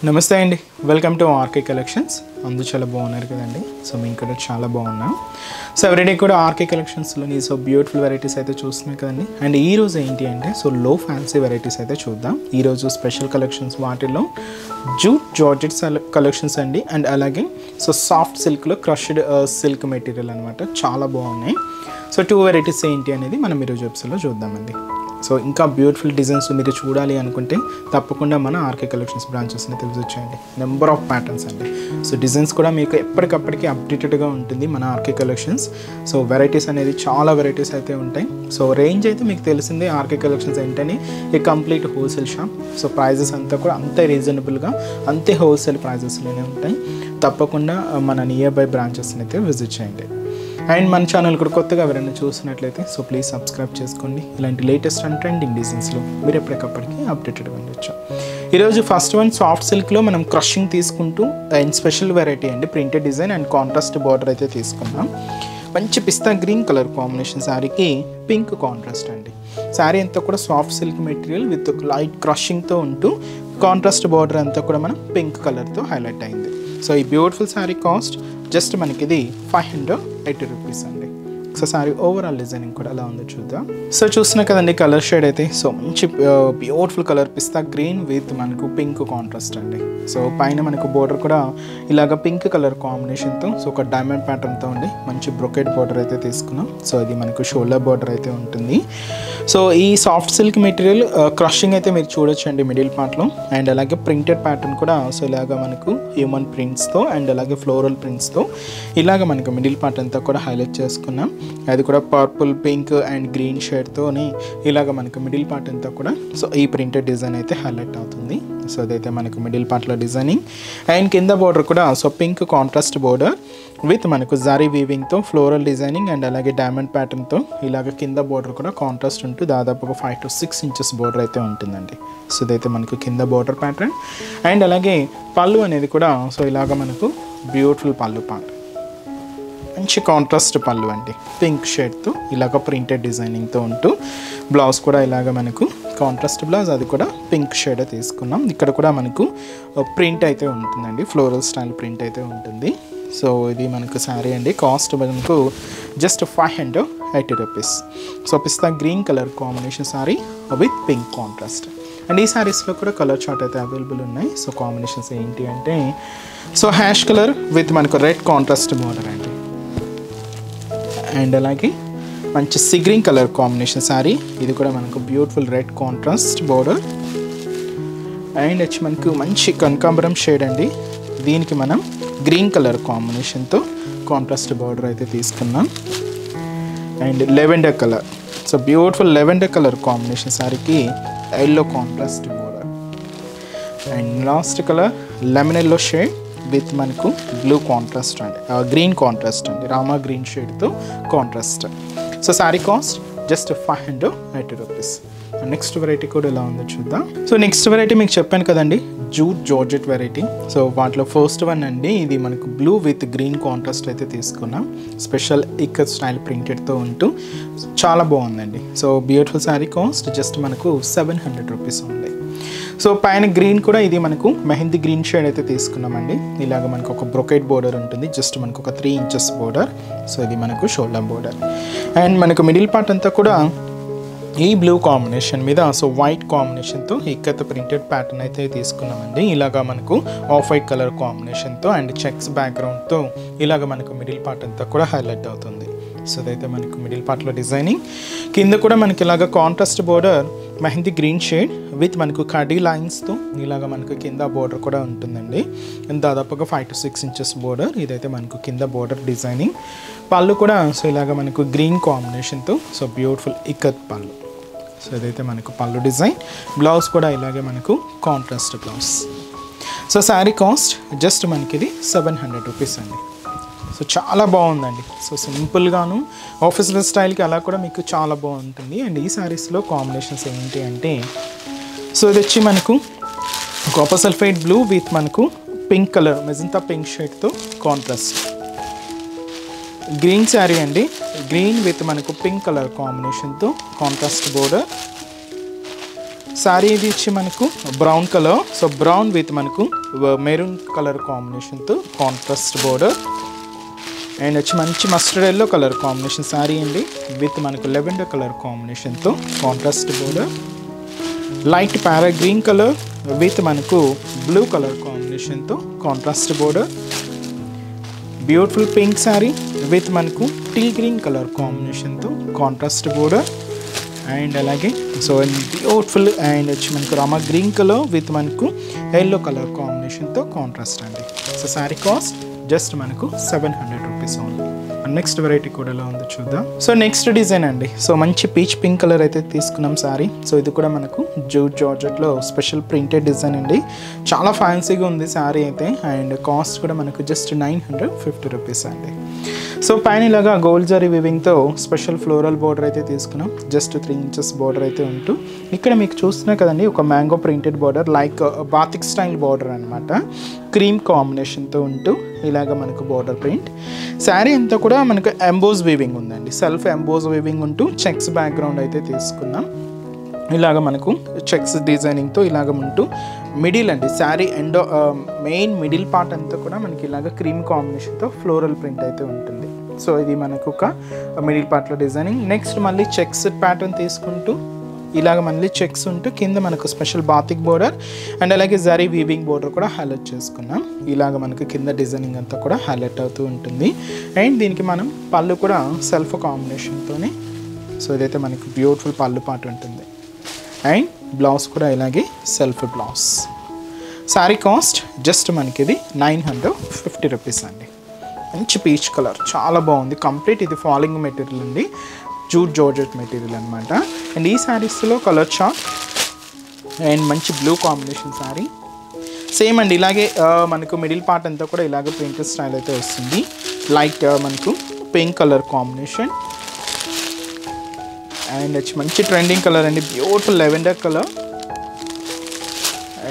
నమస్తే అండి, welcome to RK collections. అందరూ చాలా బాగున్నారు కదండి. సో మేము కూడా చాలా బాగున్నాం. సో ఎవ్రీడే కూడా ఆర్కే కలెక్షన్స్లోని సో బ్యూటిఫుల్ వెరైటీస్ అయితే చూస్తున్నాం కదండి. అండ్ ఈరోజు ఏంటి అంటే సో లో ఫ్యాన్సీ వెరైటీస్ అయితే చూద్దాం. ఈరోజు స్పెషల్ కలెక్షన్స్ వాటిల్లో జూట్ జార్జెట్ కలెక్షన్స్ అండి. అండ్ అలాగే సో సాఫ్ట్ సిల్క్లో క్రష్డ్ సిల్క్ మెటీరియల్ అనమాట, చాలా బాగున్నాయి. సో 2 వెరైటీస్ ఏంటి అనేది మనం ఈరోజు ఎపిసోడ్లో చూద్దామండి. సో ఇంకా బ్యూటిఫుల్ డిజైన్స్ మీరు చూడాలి అనుకుంటే తప్పకుండా మన ఆర్కే కలెక్షన్స్ బ్రాంచెస్ని విజిట్ చేయండి. నెంబర్ ఆఫ్ ప్యాటర్న్స్ అండి. సో డిజైన్స్ కూడా మీకు ఎప్పటికప్పటికి అప్డేటెడ్గా ఉంటుంది మన ఆర్కే కలెక్షన్స్. సో వెరైటీస్ అనేది చాలా వెరైటీస్ అయితే ఉంటాయి. సో రేంజ్ అయితే మీకు తెలిసిందే, ఆర్కే కలెక్షన్స్ ఏంటని ఈ complete wholesale shop. So prices అంతా కూడా అంతే రీజనబుల్గా, అంతే హోల్సేల్ ప్రైజెస్లోనే ఉంటాయి. తప్పకుండా మన నియర్ బై బ్రాంచెస్ని అయితే విజిట్ చేయండి. అండ్ మన ఛానల్ కూడా కొత్తగా ఎవరైనా చూసినట్లయితే సో ప్లీజ్ సబ్స్క్రైబ్ చేసుకోండి. ఇలాంటి లేటెస్ట్ అండ్ ట్రెండింగ్ డిజైన్స్లో మీరు ఎప్పటికప్పటికి అప్డేటెడ్గా ఉండొచ్చు. ఈరోజు ఫస్ట్ వన్ సాఫ్ట్ సిల్క్లో మనం క్రషింగ్ తీసుకుంటూ అండ్ స్పెషల్ వెరైటీ అండి, printed design and contrast border అయితే తీసుకున్నాం. మంచి పిస్తా గ్రీన్ కలర్ కాంబినేషన్ శారీకి పింక్ కాంట్రాస్ట్ అండి. శారీ అంతా కూడా soft silk material with light క్రషింగ్తో ఉంటూ కాంట్రాస్ట్ బార్డర్ అంతా కూడా మనం పింక్ కలర్తో హైలైట్ అయింది. సో ఈ బ్యూటిఫుల్ శారీ కాస్ట్ జస్ట్ మనకి ఇది 580 రూపీస్ అండి. సో శారీ ఓవరాల్ డిజైనింగ్ కూడా ఎలా ఉందో చూద్దాం. సో చూస్తున్నా కదండి కలర్ షేడ్ అయితే సో మంచి beautiful colour pista green with మనకు పింక్ కాంట్రాస్ట్ అండి. సో పైన మనకు బోర్డర్ కూడా ఇలాగ పింక్ కలర్ కాంబినేషన్తో సో ఒక డైమండ్ ప్యాటర్న్తో ఉండి మంచి బ్రొకెట్ బోర్డర్ అయితే తీసుకున్నాం. సో ఇది మనకు షోల్డర్ బోర్డర్ అయితే ఉంటుంది. సో ఈ సాఫ్ట్ సిల్క్ మెటీరియల్ క్రషింగ్ అయితే మీరు చూడొచ్చు అండి మిడిల్ పార్ట్లో. అండ్ అలాగే ప్రింటెడ్ ప్యాటర్న్ కూడా సో ఇలాగ మనకు హ్యూమన్ ప్రింట్స్తో అండ్ అలాగే ఫ్లోరల్ ప్రింట్స్తో ఇలాగ మనకు మిడిల్ పార్ట్ అంతా కూడా హైలైట్ చేసుకున్నాం. అది కూడా పర్పుల్, పింక్ అండ్ గ్రీన్ షేడ్తోని ఇలాగ మనకు మిడిల్ పార్ట్ అంతా కూడా సో ఈ ప్రింటెడ్ డిజైన్ అయితే హైలైట్ అవుతుంది. సో అదైతే మనకు మిడిల్ పార్ట్లో డిజైనింగ్. అండ్ కింద బోర్డర్ కూడా so pink contrast border with మనకు జారీ వీవింగ్తో ఫ్లోరల్ డిజైనింగ్ అండ్ అలాగే డైమండ్ ప్యాటర్న్తో ఇలాగ కింద బోర్డర్ కూడా కాంట్రాస్ట్ ఉంటూ దాదాపుగా 5 to 6 ఇంచెస్ బోర్డర్ అయితే ఉంటుందండి. సో ఇదైతే మనకు కింద బోర్డర్ ప్యాటర్న్. అండ్ అలాగే పళ్ళు అనేది కూడా సో ఇలాగ మనకు బ్యూటిఫుల్ పళ్ళు పార్ట్, మంచి కాంట్రాస్ట్ పళ్ళు అండి, పింక్ షేడ్తో ఇలాగ ప్రింటెడ్ డిజైనింగ్తో ఉంటూ బ్లౌజ్ కూడా ఇలాగ మనకు కాంట్రాస్ట్ బ్లౌజ్, అది కూడా పింక్ షేడ్ తీసుకున్నాం. ఇక్కడ కూడా మనకు ప్రింట్ అయితే ఉంటుందండి, ఫ్లోరల్ స్టైల్ ప్రింట్ అయితే ఉంటుంది. సో ఇది మనకు శారీ అండి, కాస్ట్ మనకు just 580 rupees. So pista green colour combination sari with pink contrast. And ఈ శారీస్లో కూడా కలర్ చార్ట్ అయితే అవైలబుల్ ఉన్నాయి. సో కాంబినేషన్స్ ఏంటి అంటే సో హ్యాష్ కలర్ విత్ మనకు రెడ్ కాంట్రాస్ట్ బోర్డర్ అండి. అండ్ అలాగే మంచి sea green colour combination sari, ఇది కూడా మనకు beautiful red contrast border. And వచ్చి మనకు మంచి కనకాంబరం షేడ్ అండి, దీనికి మనం గ్రీన్ కలర్ కాంబినేషన్తో కాంట్రాస్ట్ బార్డర్ అయితే తీసుకున్నాం. And lavender colour, so beautiful lavender colour combination శారీకి yellow contrast border. And last colour lemon yellow shade with మనకు బ్లూ కాంట్రాస్ట్ అండి, గ్రీన్ కాంట్రాస్ట్ అండి, రామా గ్రీన్ షేడ్తో contrast. So sari cost just 580 rupees. Next variety కూడా ఎలా ఉందో చూద్దాం. సో నెక్స్ట్ వెరైటీ మీకు చెప్పాను కదండి, జూట్ జార్జెట్ వెరైటీ. సో వాటిలో ఫస్ట్ వన్ అండి, ఇది మనకు బ్లూ విత్ గ్రీన్ కాంట్రాస్ట్ అయితే తీసుకున్నాం. స్పెషల్ ఇక్కత్ స్టైల్ ప్రింటెడ్తో ఉంటూ చాలా బాగుందండి. So beautiful sari cost just మనకు 700 రూపీస్ ఉంది. సో పైన గ్రీన్ కూడా ఇది మనకు మెహందీ గ్రీన్ షేడ్ అయితే తీసుకున్నామండి. ఇలాగ మనకు ఒక బ్రొకెట్ బోర్డర్ ఉంటుంది, జస్ట్ మనకు ఒక 3 ఇంచెస్ బోర్డర్. సో ఇది మనకు షోల్డర్ బోర్డర్. అండ్ మనకు మిడిల్ పార్ట్ అంతా కూడా ఈ బ్లూ కాంబినేషన్ మీద సో వైట్ కాంబినేషన్తో ఇక్కత ప్రింటెడ్ ప్యాటర్న్ అయితే తీసుకున్నామండి. ఇలాగా మనకు ఆఫ్ వైట్ కలర్ కాంబినేషన్తో అండ్ చెక్స్ బ్యాక్గ్రౌండ్తో ఇలాగ మనకు మిడిల్ పార్ట్ అంతా కూడా హైలైట్ అవుతుంది. సో అదైతే మనకు మిడిల్ పార్ట్లో డిజైనింగ్. కింద కూడా మనకి ఇలాగ contrast border mehndi green shade with మనకు కడీ లైన్స్తో ఇలాగ మనకు కింద బోర్డర్ కూడా ఉంటుందండి. దాదాపుగా 5 to 6 ఇంచెస్ బోర్డర్, ఇదైతే మనకు కింద బోర్డర్ డిజైనింగ్. పళ్ళు కూడా సో ఇలాగ మనకు గ్రీన్ కాంబినేషన్తో సో బ్యూటిఫుల్ ఇక్కత్ పళ్ళు. సో ఇదైతే మనకు పళ్ళు డిజైన్. బ్లౌజ్ కూడా ఇలాగే మనకు contrast blouse. So sari cost just మనకి ఇది 700 రూపీస్ అండి. సో చాలా బాగుందండి. సో సింపుల్గాను ఆఫీస్ స్టైల్కి అలా కూడా మీకు చాలా బాగుంటుంది. అండ్ ఈ శారీస్లో కాంబినేషన్స్ ఏంటి అంటే సో ఇది వచ్చి మనకు కాపర్ సల్ఫైడ్ బ్లూ విత్ మనకు పింక్ కలర్ మెజంతా పింక్ షేడ్తో కాంట్రాస్ట్. గ్రీన్ శారీ అండి, గ్రీన్ విత్ మనకు పింక్ కలర్ కాంబినేషన్తో కాంట్రాస్ట్ బోర్డర్. శారీ ఇది ఇచ్చి మనకు brown colour, so brown with మనకు మెరూన్ కలర్ కాంబినేషన్తో కాంట్రాస్ట్ బోర్డర్. అండ్ వచ్చి మంచి mustard yellow colour combination sari అండి, విత్ మనకు లెవెండర్ కలర్ కాంబినేషన్తో contrast border. Light parrot green colour with మనకు బ్లూ కలర్ కాంబినేషన్తో contrast border. Beautiful pink sari with మనకు టీ గ్రీన్ కలర్ కాంబినేషన్తో కాంట్రాస్ట్ బోర్డర్. అండ్ అలాగే సో బ్యూటిఫుల్ అండ్ వచ్చి మనకు రామా గ్రీన్ కలర్ విత్ మనకు ఎల్లో కలర్ కాంబినేషన్తో కాంట్రాస్ట్ అండి. సో శారీ కాస్ట్ జస్ట్ మనకు 700 రూపీస్ ఓన్లీ. నెక్స్ట్ వెరైటీ కూడా ఎలా ఉందో చూద్దాం. సో నెక్స్ట్ డిజైన్ అండి, సో మంచి పీచ్ పింక్ కలర్ అయితే తీసుకున్నాం శారీ. సో ఇది కూడా మనకు జూట్ జార్జెట్లో స్పెషల్ ప్రింటెడ్ డిజైన్ అండి, చాలా ఫ్యాన్సీగా ఉంది శారీ అయితే. అండ్ కాస్ట్ కూడా మనకు జస్ట్ 950 రూపీస్ అండి. సో పైన ఇలాగా గోల్డ్ జరీ వివింగ్తో స్పెషల్ ఫ్లోరల్ బోర్డర్ అయితే తీసుకున్నాం, జస్ట్ 3 ఇంచెస్ బోర్డర్ అయితే ఉంటూ. ఇక్కడ మీకు చూస్తున్నా కదండి ఒక mango printed border, like batik style border అనమాట, క్రీమ్ కాంబినేషన్తో ఉంటూ ఇలాగ మనకు బోర్డర్ ప్రింట్. శారీ అంతా కూడా మనకు ఎంబోజ్ వీవింగ్ ఉందండి, సెల్ఫ్ ఎంబోజ్ వీవింగ్ ఉంటూ చెక్స్ బ్యాక్గ్రౌండ్ అయితే తీసుకున్నాం. ఇలాగ మనకు చెక్స్ డిజైనింగ్తో ఇలాగ ఉంటూ మిడిల్ అండి sari end main middle part అంతా కూడా మనకి ఇలాగ క్రీమ్ కాంబినేషన్తో ఫ్లోరల్ ప్రింట్ అయితే ఉంటుంది. సో ఇది మనకు ఒక మిడిల్ పార్ట్లో డిజైనింగ్. నెక్స్ట్ మళ్ళీ చెక్స్ ప్యాటర్న్ తీసుకుంటూ ఇలాగ మళ్ళీ చెక్స్ ఉంటూ కింద మనకు స్పెషల్ బాతిక్ బోర్డర్ అండ్ అలాగే జరీ వీవింగ్ బోర్డర్ కూడా హైలైట్ చేసుకున్నాం. ఇలాగ మనకు కింద డిజైనింగ్ అంతా కూడా హైలైట్ అవుతూ ఉంటుంది. అండ్ దీనికి మనం పళ్ళు కూడా సెల్ఫ్ కాంబినేషన్తోనే, సో ఇదైతే మనకు బ్యూటిఫుల్ పళ్ళు పార్ట్ ఉంటుంది. అండ్ బ్లౌజ్ కూడా ఇలాగే self blouse. Sari cost just మనకి ఇది 950 రూపీస్ అండి. మంచి పీచ్ కలర్ చాలా బాగుంది, కంప్లీట్ ఇది ఫాలింగ్ మెటీరియల్ అండి, జూట్ జార్జెట్ మెటీరియల్ అనమాట. అండ్ ఈ శారీస్లో కలర్ చార్ట్ అండ్ మంచి బ్లూ కాంబినేషన్ శారీ సేమ్ అండి. ఇలాగే మనకు మిడిల్ పార్ట్ అంతా కూడా ఇలాగే ప్రింటెడ్ స్టైల్ అయితే వస్తుంది, లైట్ మనకు పింక్ కలర్ కాంబినేషన్. అండ్ వచ్చి మంచి ట్రెండింగ్ కలర్ అండి, బ్యూటిఫుల్ లెవెండర్ కలర్.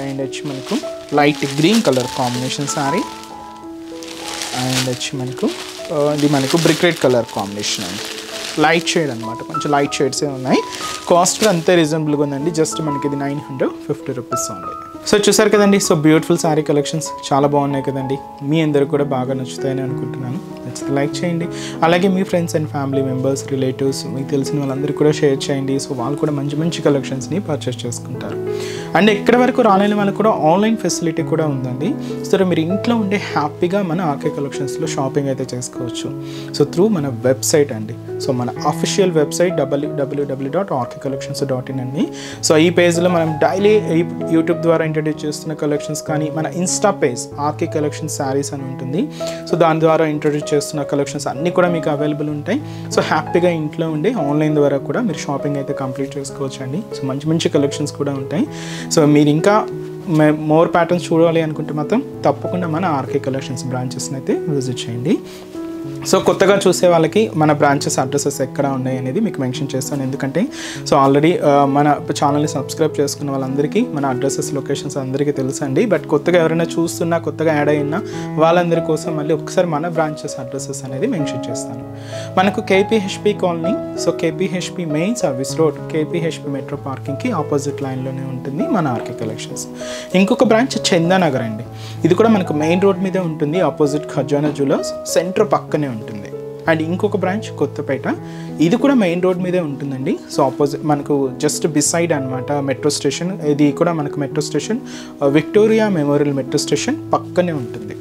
అండ్ వచ్చి మనకు light green colour combination sari. And వచ్చి మనకు ఇది మనకు బ్రిక్ రెడ్ కలర్ కాంబినేషన్ అండి, లైట్ షేడ్ అనమాట, కొంచెం లైట్ షేడ్సే ఉన్నాయి. కాస్ట్ కూడా అంతే రీజనబుల్గా ఉందండి, జస్ట్ మనకి ఇది 950 రూపీస్ ఉంది. సో చూసారు కదండి, సో బ్యూటిఫుల్ శారీ కలెక్షన్స్ చాలా బాగున్నాయి కదండి, మీ అందరూ కూడా బాగా నచ్చుతాయని అనుకుంటున్నాను. నచ్చితే లైక్ చేయండి, అలాగే మీ friends and family members, relatives, మీకు తెలిసిన వాళ్ళందరూ కూడా షేర్ చేయండి. సో వాళ్ళు కూడా మంచి మంచి కలెక్షన్స్ని పర్చేస్ చేసుకుంటారు. అండ్ ఎక్కడి వరకు రాలేని వాళ్ళకి కూడా ఆన్లైన్ ఫెసిలిటీ కూడా ఉందండి. సో మీరు ఇంట్లో ఉండే హ్యాపీగా మన ఆర్కే కలెక్షన్స్లో షాపింగ్ అయితే చేసుకోవచ్చు. సో త్రూ మన వెబ్సైట్ అండి, సో మన అఫీషియల్ వెబ్సైట్ www.rkcollections.in అండి. సో ఈ పేజ్లో మనం డైలీ యూట్యూబ్ ద్వారా ఇంట్రడ్యూస్ చేస్తున్న కలెక్షన్స్ కానీ, మన Insta page RK collections sarees అని ఉంటుంది, సో దాని ద్వారా ఇంట్రడ్యూస్ చేస్తున్న కలెక్షన్స్ అన్నీ కూడా మీకు అవైలబుల్ ఉంటాయి. సో హ్యాపీగా ఇంట్లో ఉండి ఆన్లైన్ ద్వారా కూడా మీరు షాపింగ్ అయితే కంప్లీట్ చేసుకోవచ్చు అండి. సో మంచి మంచి కలెక్షన్స్ కూడా ఉంటాయి. సో మీరు ఇంకా మోర్ ప్యాటర్న్స్ చూడాలి అనుకుంటే మాత్రం తప్పకుండా మన ఆర్కే కలెక్షన్స్ బ్రాంచెస్ని అయితే విజిట్ చేయండి. సో కొత్తగా చూసే వాళ్ళకి మన బ్రాంచెస్ అడ్రసెస్ ఎక్కడ ఉన్నాయి అనేది మీకు మెన్షన్ చేస్తాను, ఎందుకంటే సో ఆల్రెడీ మన ఛానల్ని సబ్స్క్రైబ్ చేసుకున్న వాళ్ళందరికీ మన అడ్రసెస్ లొకేషన్స్ అందరికీ తెలుసండి. బట్ కొత్తగా ఎవరైనా చూస్తున్నా, కొత్తగా యాడ్ అయినా వాళ్ళందరి కోసం మళ్ళీ ఒకసారి మన బ్రాంచెస్ అడ్రసెస్ అనేది మెన్షన్ చేస్తాను. మనకు KPHB colony, so KPHB main service road, KPHB metro పార్కింగ్కి ఆపోజిట్ లైన్లోనే ఉంటుంది మన ఆర్కే కలెక్షన్స్. ఇంకొక బ్రాంచ్ చందానగర్ అండి, ఇది కూడా మనకు మెయిన్ రోడ్ మీదే ఉంటుంది, ఆపోజిట్ ఖజానా జ్యువెలర్స్ సెంటర్ పక్కనే ఉంటుంది. అండ్ ఇంకొక బ్రాంచ్ కొత్తపేట, ఇది కూడా మెయిన్ రోడ్ మీదే ఉంటుందండి. సో ఆపోజిట్ మనకు జస్ట్ బిసైడ్ అనమాట మెట్రో స్టేషన్, ఇది కూడా మనకు metro station Victoria memorial metro station పక్కనే ఉంటుంది.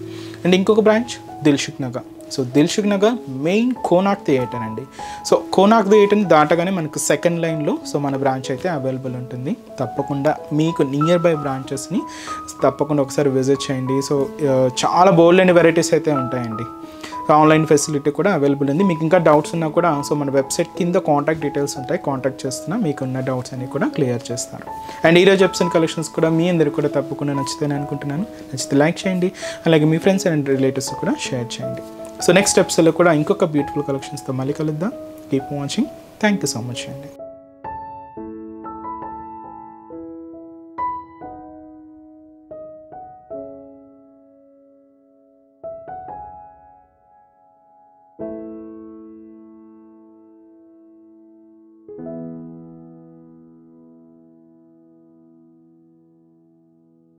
అండ్ ఇంకొక branch Dilsukh Nagar, so Dilsukh Nagar main Konark theatre అండి. సో కోనార్క్ థియేటర్ని దాటగానే మనకు సెకండ్ లైన్లో సో మన బ్రాంచ్ అయితే అవైలబుల్ ఉంటుంది. తప్పకుండా మీకు నియర్ బై బ్రాంచెస్ని తప్పకుండా ఒకసారి విజిట్ చేయండి. సో చాలా బోల్డ్ అండ్ వెరైటీస్ అయితే ఉంటాయండి. ఆన్లైన్ ఫెసిలిటీ కూడా అవైలబుల్ ఉంది. మీకు ఇంకా డౌట్స్ ఉన్నా కూడా సో మన వెబ్సైట్ కింద కాంటాక్ట్ డీటెయిల్స్ ఉంటాయి, కాంటాక్ట్ చేస్తున్నా మీకున్న డౌట్స్ అన్ని కూడా క్లియర్ చేస్తారు. అండ్ ఈరోజు ఎపిసోడ్ కలెక్షన్స్ కూడా మీ అందరికీ కూడా తప్పకుండా నచ్చుతాయని అనుకుంటున్నాను. నచ్చితే లైక్ చేయండి, అలాగే మీ ఫ్రెండ్స్ అండ్ రిలేటివ్స్ కూడా షేర్ చేయండి. సో నెక్స్ట్ ఎపిసోడ్లో కూడా ఇంకొక బ్యూటిఫుల్ కలెక్షన్స్తో మళ్ళీ కలుద్దాం. Keep watching. Thank you so much అండి.